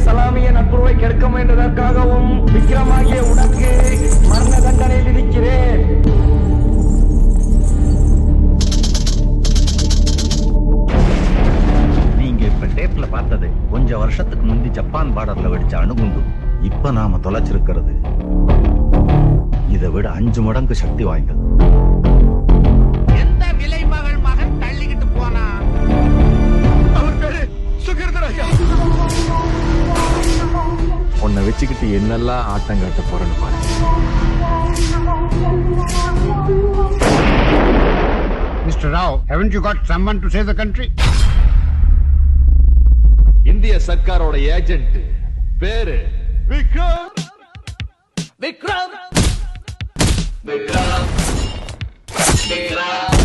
சலாமிய நட்புறவை கெடுக்க முயன்றதற்காகவும் விக்ரமாகிய உனக்கு மரண தண்டனை விதிக்கிறேன். நீங்க இப்ப டேப்ல பார்த்தது கொஞ்ச வருஷத்துக்கு முந்தி ஜப்பான் பார்டர்ல வெடிச்ச அணுகுண்டு. இப்ப நாம தொலைச்சிருக்கிறது இதை விட 5 மடங்கு சக்தி வாய்ந்தது. எந்த விலை மகள் மகன் தள்ளிக்கிட்டு போனா? அவர் பேரு சுகிர்தராஜா. உன்னை வச்சுக்கிட்டு என்னெல்லாம் ஆட்டம் காட்ட போறேன்னு பாரு. Mr. Rao, haven't you got someone to save the country? இந்திய சர்க்காரோட ஏஜென்ட் பேரு விக்ரம். விக்ரம் விக்ரம் விக்ரம்